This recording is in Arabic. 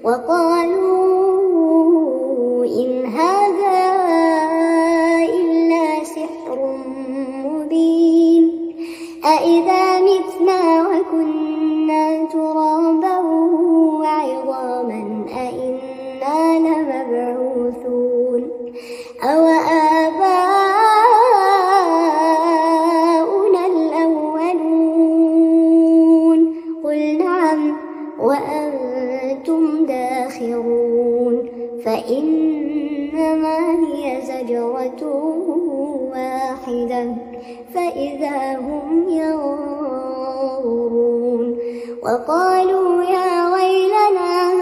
وقالوا إن هذا إلا سحر مبين أإذا متنا وكنا ترابا وعظاما أإنا لمبعوثون أوآباؤنا الأولون قل نعم وأنتم داخرون فإنما هي زجرة واحدة فإذا هم ينظرون وقالوا يا ويلنا